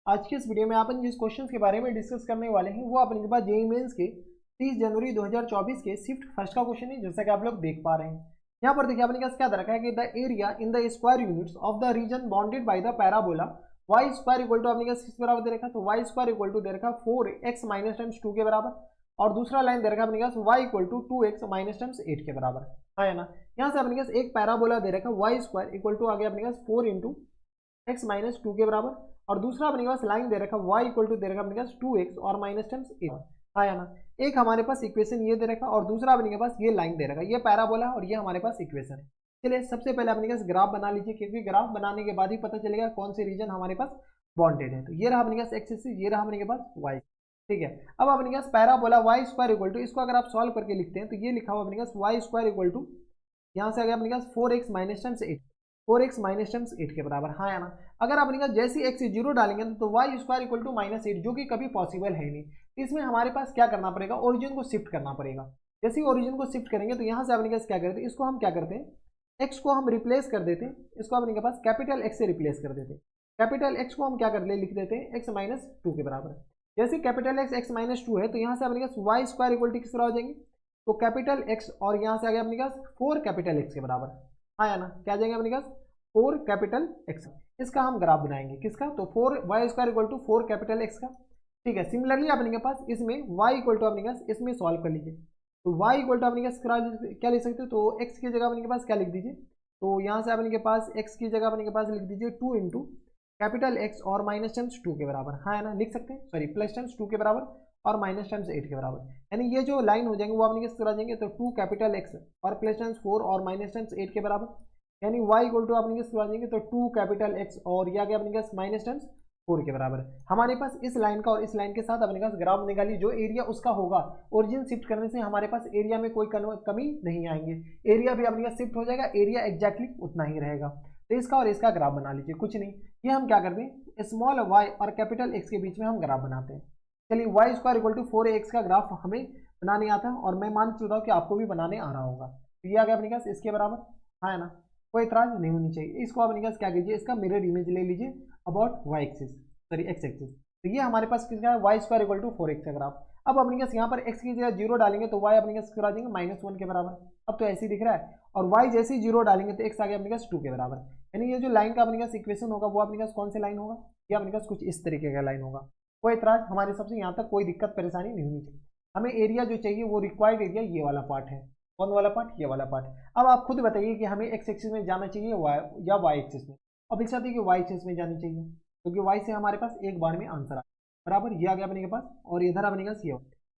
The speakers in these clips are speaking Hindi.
आज की इस वीडियो में अपन जिस क्वेश्चंस के बारे में डिस्कस करने वाले हैं वो अपने पास जेईई मेंस के 30 जनवरी 2024 के शिफ्ट फर्स्ट का क्वेश्चन है, जैसा कि आप लोग देख पा रहे हैं। यहाँ पर देखिए अपने पास क्या दे रखा है कि the area in the square units of the region bounded by the parabola y square equal to अपने पास किस बराबर दे रखा है, तो वाई स्क्वायर इक्वल टू दे रखा है 4x माइनस टाइम्स 2 के बराबर, और दूसरा लाइन दे रखा है अपने पास y equal to 2x minus times 8 के बराबर है ना। यहाँ से अपने पास एक पैराबोला दे रखा है वाई स्क्वायर इक्वल टू आ गया अपने पास 4 इंटू एक्स माइनस 2 के बराबर, और दूसरा अपने पास लाइन दे रखा y इक्वल टू दे रखा अपने पास 2x और माइनस टाइम्स 8 आया ना। एक हमारे पास इक्वेशन ये दे रखा और दूसरा अपने पास ये लाइन दे रखा, ये पैराबोला और ये हमारे पास इक्वेशन है। चलिए सबसे पहले अपने पास ग्राफ बना लीजिए, क्योंकि ग्राफ बनाने के बाद ही पता चलेगा कौन से रीजन हमारे पास बॉन्डेड है। तो ये रहा अपने पास एक्स एक्सिस, ये रहा अपने पास वाई, ठीक है। अब अपने पास parabola y square equal to, इसको अगर आप सॉल्व करके लिखते हैं तो ये लिखा हुआ अपने पास वाई स्क्वायर इक्वल टू, यहाँ से आ गया अपने पास 4x minus times 8, 4x minus times 8 के बराबर, हाँ या ना। अगर अपने पास जैसे ही x जीरो डालेंगे तो y square equal to minus 8, जो कि कभी पॉसिबल है नहीं। इसमें हमारे पास क्या करना पड़ेगा, ओरिजिन को शिफ्ट करना पड़ेगा। जैसे ही ओरिजिन को शिफ्ट करेंगे तो यहाँ से अपने पास क्या करते हैं, इसको हम क्या करते हैं, x को हम रिप्लेस कर देते हैं, इसको अपने पास कैपिटल x से रिप्लेस कर देते हैं। कैपिटल x को हम क्या कर ले लिख देते हैं x माइनस 2 के बराबर। जैसे कैपिटल x माइनस 2 है तो यहाँ से अपने पास y स्क्वायर इक्वल टू किस तरह हो जाएंगे, तो कैपिटल x और यहाँ से आ गया अपने पास 4 कैपिटल x के बराबर, आया ना। क्या जाएंगे अपने पास 4 कैपिटल x। इसका हम ग्राफ बनाएंगे, किसका, तो 4 y square equal to 4 capital x का, ठीक है। सिमिलरली अपने पास इसमें y इक्वल टू अपने पास इसमें सॉल्व कर लीजिए, तो y इक्वल टू अपने पास क्या लिख सकते हो, तो x की जगह अपने पास क्या लिख दीजिए, तो यहाँ से अपने पास x की जगह अपने पास लिख दीजिए 2 इंटू कैपिटल x और माइनस टाइम्स 2 के बराबर, हाँ है ना, लिख सकते हैं, सॉरी प्लस टाइम्स 2 के बराबर और माइनस टाइम्स 8 के बराबर। यानी ये जो लाइन हो जाएंगे वो अपने किस तरह आ जाएंगे, तो 2 कैपिटल x और प्लस टाइम्स 4 और माइनस टाइम्स 8 के बराबर, यानी y इक्वल टू अपने किस तरह आ जाएंगे, तो 2 कैपिटल x और ये आ गया अपने पास माइनस टाइम्स 4 के बराबर। हमारे पास इस लाइन का और इस लाइन के साथ अपने पास ग्राफ निकाली, जो एरिया उसका होगा ओरिजिन शिफ्ट करने से हमारे पास एरिया में कोई कमी नहीं आएंगे, एरिया भी अपने पास शिफ्ट हो जाएगा, एरिया एग्जैक्टली उतना ही रहेगा। तो इसका और इसका ग्राफ बना लीजिए, कुछ नहीं, ये हम क्या करते हैं, स्मॉल y और कैपिटल x के बीच में हम ग्राफ बनाते हैं। चलिए Y square equal to 4x का ग्राफ हमें बनाने आता है, और मैं मान चुका हूँ कि आपको भी बनाने आ रहा होगा। तो ये आ गया अपने पास इसके बराबर, हाँ है ना, कोई इतराज नहीं होनी चाहिए। इसको अपने पास क्या कीजिए, इसका मिरर इमेज ले लीजिए about y axis, sorry x axis. तो ये हमारे पास किसका है, Y square equal to 4x का ग्राफ। अब अपने पास यहाँ पर x की जगह जीरो डालेंगे तो y अपने पास आ जाएंगे -1 के बराबर, अब तो ऐसे ही दिख रहा है, और y जैसे ही जीरो डालेंगे तो x आ गया अपने पास 2 के बराबर। यानी ये जो लाइन का अपने पास इक्वेशन होगा वो अपने पास कौन से लाइन होगा, ये अपने पास कुछ इस तरीके का लाइन होगा। कोई इतराज हमारे सबसे यहाँ तक कोई दिक्कत परेशानी नहीं होनी चाहिए। हमें एरिया जो चाहिए वो रिक्वायर्ड एरिया ये वाला पार्ट है, कौन वाला पार्ट, ये वाला पार्ट। अब आप खुद बताइए कि हमें एक्स एक्सिस में जाना चाहिए या वाई एक्सिस में। अब इस कि वाई एक्सिस में जानी चाहिए, क्योंकि वाई से हमारे पास एक बार में आंसर आ बराबर, ये आ गया अपने के पास, और इधर अपने पास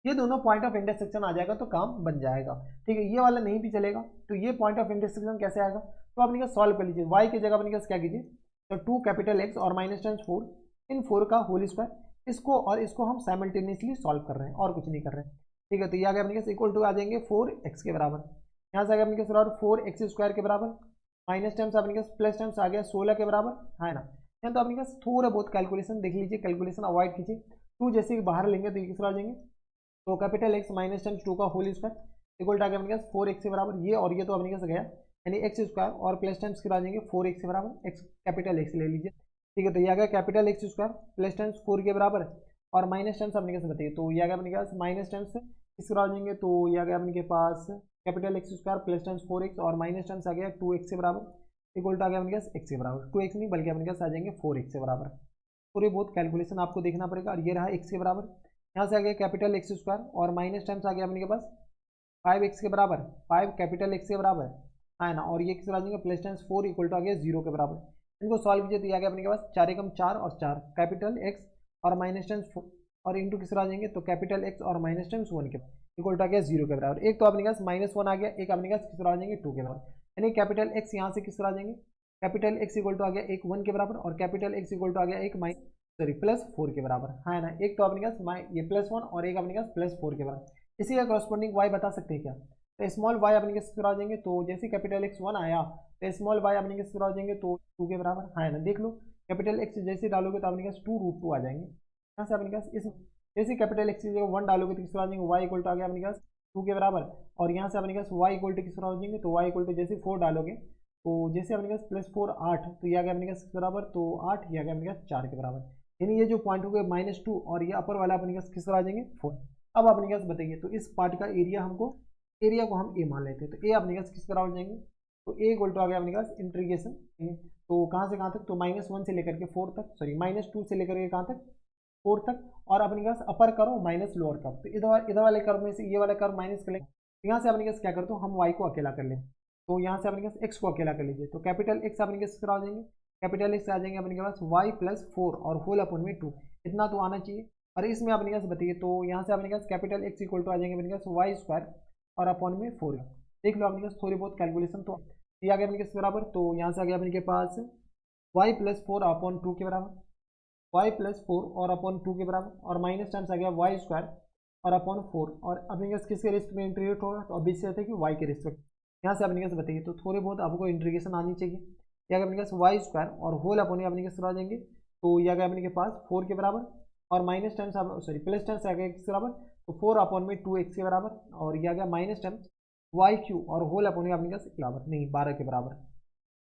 ये दोनों पॉइंट ऑफ इंटरसेक्शन आ जाएगा तो काम बन जाएगा, ठीक है। ये वाला नहीं भी चलेगा, तो ये पॉइंट ऑफ इंटरसेक्शन कैसे आएगा, तो अपने का सॉल्व कर लीजिए। वाई की जगह अपने पास क्या कीजिए, तो 2 कैपिटल एक्स और माइनस टाइम्स 4 इन 4 का होल स्क्वायर, इसको और इसको हम साइमल्टेनियसली सॉल्व कर रहे हैं और कुछ नहीं कर रहे हैं, ठीक है। तो ये आ गया अपने पास इक्वल टू आ जाएंगे 4x के बराबर, यहाँ से आ गया अपने पास बराबर 4x स्क्वायर के बराबर, माइनस टाइम्स अपने पास प्लस टाइम्स आ गया 16 के बराबर, है ना। यहाँ तो अपने पास थोड़ा बहुत कैलकुलेशन देख लीजिए, कैलकुलेशन अवॉइड कीजिए, 2 जैसे ही बाहर लेंगे तो ये किस तरह आ जाएंगे, तो कैपिटल एक्स माइनस टाइम्स 2 का होल स्क्वायर इक्वल टू आ गया अपने पास 4x के बराबर, ये और ये तो अपने पास गया, यानी एक्स स्क्वायर और प्लस टाइम्स कितना आ जाएंगे 4x के बराबर, एक्स कैपिटल एक्स ले लीजिए, ठीक है। तो ये आ गया capital x square plus times 4 के बराबर, और माइनस टाइम्स अपने पास बताइए, तो ये आ गया अपने पास माइनस टाइम्स किस तरह आ जाएंगे, तो ये आ गया अपने के पास capital x square plus times 4x और माइनस टाइम्स आ गया 2x के बराबर इक्वल टू आ गया अपने पास x के बराबर, 2x नहीं बल्कि अपने पास आ जाएंगे 4x के बराबर। थोड़ी बहुत कैलकुलेशन आपको देखना पड़ेगा, और ये रहा x के बराबर, यहाँ से आ गया कैपिटल एक्स स्क्वायर और माइनस टाइम्स आ गया अपने के पास 5x के बराबर, 5 कैपिटल एक्स के बराबर, है ना, और ये किस आ जाएंगे प्लस टाइम्स 4 इक्वल टू आ गया 0 के बराबर। इनको सॉल्व कीजिए तो ये आ गया अपने के पास 4 एकम 4 और 4 कैपिटल एक्स और माइनस टाइम्स और इंटू किस आ जाएंगे, तो कैपिटल एक्स और माइनस टाइम्स 1 के इक्वल टू आ गया 0 के बराबर। एक तो अपने पास -1 आ गया, एक अपने पास किस आ जाएंगे 2 के बराबर, यानी कैपिटल एक्स यहाँ से किस आ जाएंगे, कैपिटल एक्स इक्वल टू आ गया एक 1 के बराबर, और कैपिटल एक्स इक्वल टू आ गया एक सॉरी +4 के बराबर, है ना। एक तो अपने पास ये +1 और एक अपने पास +4 के बराबर। इसी का कॉरस्पॉन्डिंग y बता सकते हैं क्या, तो स्मॉल y अपने किस तरह आ जाएंगे, तो जैसे कैपिटल एक्स 1 आया तो स्मॉल y अपने किस तरह आ जाएंगे, तो 2 के बराबर, है ना। देख लो कैपिटल एक्स जैसे डालोगे तो अपने पास 2√2 आ जाएंगे, यहाँ से अपने पास इस जैसे कैपिटल एक्स की जगह 1 डालोगे तो किस तरह आ जाएंगे, y इक्वल टू आ गया अपने पास 2 के बराबर, और यहाँ से अपने पास y इक्वल टू किस तरह हो जाएंगे, तो y इक्वल टू जैसे 4 डालोगे तो जैसे अपने पास +4 8, तो ये आ गया अपने पास किस बराबर, तो 8, ये आ गया अपने पास 4 के बराबर। यानी ये जो पॉइंट हो गए -2 और ये अपर वाला अपने पास किस तरह आ जाएंगे 4। अब अपने पास बताइए तो इस पार्ट का एरिया को हम ए मान लेते हैं, तो ए अपने पास किस तरह हो जाएंगे, तो ए इक्वल टू आ गया अपने पास इंटीग्रेशन, तो कहाँ से कहाँ तक, तो -1 से लेकर के 4 तक, सॉरी -2 से लेकर के कहाँ तक 4 तक, और अपने पास अपर करो माइनस लोअर करो, तो इधर वाले कर्व में से ये वाला कर्व माइनस कर लेंगे, यहाँ से अपने पास क्या करते हो हम y को अकेला कर लें, तो यहाँ से अपने पास x को अकेला कर लीजिए, तो कैपिटल X अपने पास किस तरह आ जाएंगे, कैपिटल X आ जाएंगे अपने के पास y प्लस 4 और होल अपन में 2, इतना तो आना चाहिए। और इसमें अपने पास बताइए तो यहाँ से अपने पास कैपिटल X इक्वल टू आ जाएंगे अपने पास वाई स्क्वायर और अपन में 4, देख लो अपने पास थोड़ी बहुत कैलकुलेशन, तो ये आ गया अपने के बराबर, तो यहाँ से आ गया अपने के पास y प्लस 4 अपॉन 2 के बराबर, y प्लस 4 और अपॉन 2 के बराबर, और माइनस टाइम्स आ गया वाई स्क्वायर और अपॉन 4, और अपने पास किसके रिस्पेक्ट में इंटीग्रेट होगा, तो अभी से है कि y के रिस्पेक्ट, यहाँ से अपने पास बताइए तो थोड़े बहुत आपको इंटीग्रेशन आनी चाहिए, या अपने पास वाई स्क्वायर और होल अपॉन अपने के आ जाएंगे, तो यह आ गया अपने के पास 4 के बराबर, और minus times sorry plus times आ गया किस बराबर, तो 4 अपॉन में 2x के बराबर, और यह आ गया माइनस टाइम्स वाई क्यू और होल अपॉन अपने पास बराबर नहीं 12 के बराबर,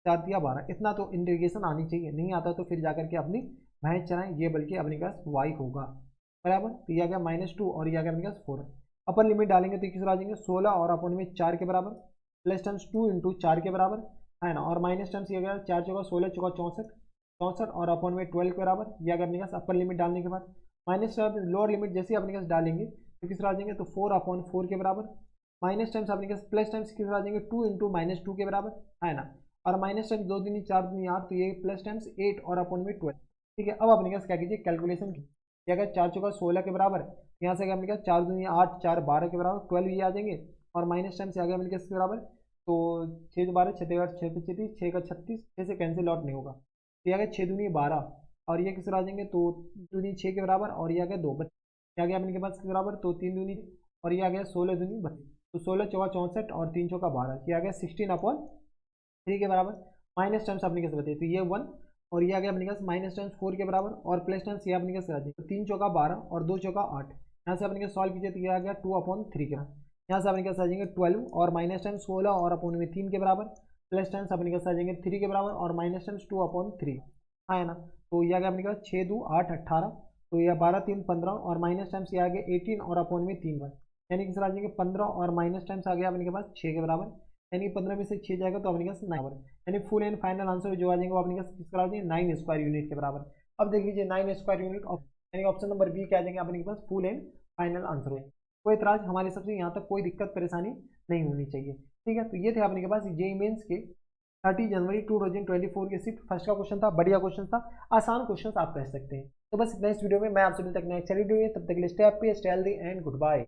4 दिया 12, इतना तो इंटीग्रेशन आनी चाहिए, नहीं आता तो फिर जाकर के अपनी भैंस चलाएं, ये बल्कि अपने पास y होगा बराबर, तो यह आ गया -2 और यह आ गया अपने पास 4, अपर लिमिट डालेंगे तो किस आ जाएंगे 16 और अपन में 4 के बराबर, प्लस टाइम्स 2 इंटू 4 के बराबर है ना, और माइनस टाइम्स ये गया 4 चौका 16 चौका 64 और अपन में 12 के बराबर, यह अपने पास अपर लिमिट डालने के बाद माइनस लोअर लिमिट जैसे ही अपने पास डालेंगे तो किस आ जाएंगे, तो 4/4 के बराबर, माइनस टाइम्स अपने पास प्लस टाइम्स किस आ जाएंगे 2 इंटू -2 के बराबर है ना, और माइनस टाइम्स 2 दूनी 4 दूनी 8, तो ये प्लस टाइम्स 8 और अपन में 12, ठीक है। अब अपने पास क्या कीजिए कैलकुलेशन की, क्या अगर 4 चौका 16 के बराबर, यहाँ से अपने पास 4 दूनी 8 4 12 के बराबर 12 ये आ जाएंगे, और माइनस टाइम्स आ गया अपने पास के बराबर, तो 6 12 6 6 6 का 36, 6 से कैंसिल आउट नहीं होगा, तो ये आ गया 6 दूनी 12 और ये किस आ जाएंगे, तो दूनी 6 के बराबर, और ये आ गया 2 क्या गया अपने के पास के बराबर, तो 3 दूनी और ये आ गया 16 दूनी 32, तो 16 चौका 64 और 3 चौका 12, ये आ गया 16/3 के बराबर, माइनस टाइम्स अपने कैसे बताइए, तो ये 1 और ये आ गया अपने पास माइनस टाइम्स 4 के बराबर, और प्लस टाइम्स ये अपने कैसे आ जाएगा, 3 चौका 12 और 2 चौका 8, यहाँ से अपने के सॉल्व कीजिए तो ये आ गया 2/3 के, यहाँ से अपने कैसे आ जाएंगे 12 और माइनस टाइम्स 16 और अपॉन में 3 के बराबर, प्लस टाइम्स अपने कैसे आ जाएंगे 3 के बराबर और माइनस टाइम्स 2/3 हाँ है ना, तो ये आ गया अपने के पास 6 2 8 18, तो यह 12 3 15 और माइनस टाइम्स ये आ गया 18 और अपॉन में 3 यानी किस आ जाएंगे 15 और माइनस टाइम्स आ गया अपने के पास 6 के बराबर, यानी 15 में से 6 जाएगा तो अपने पास 9 बराबर, यानी फुल एंड फाइनल आंसर जो आ जाएंगे वो अपने पास किस आ जाएंगे 9 स्क्वायर यूनिट के बराबर। अब देख लीजिए 9 स्क्वायर यूनिट, यानी ऑप्शन नंबर बी क्या आ जाएंगे अपने के पास फुल एंड फाइनल आंसर हो, कोई इतराज हमारे सबसे यहाँ तक कोई दिक्कत परेशानी नहीं होनी चाहिए, ठीक है। तो ये थे अपने के पास जेईई मेंस के 30 जनवरी 2024 के सिर्फ फर्स्ट का क्वेश्चन था, बढ़िया क्वेश्चन था, आसान क्वेश्चन आप कह सकते हैं। तो बस नेक्स्ट वीडियो में मैं आपसे मिलता हूं नेक्स्ट वीडियो में, तब तक के लिए stay happy stay healthy and good bye.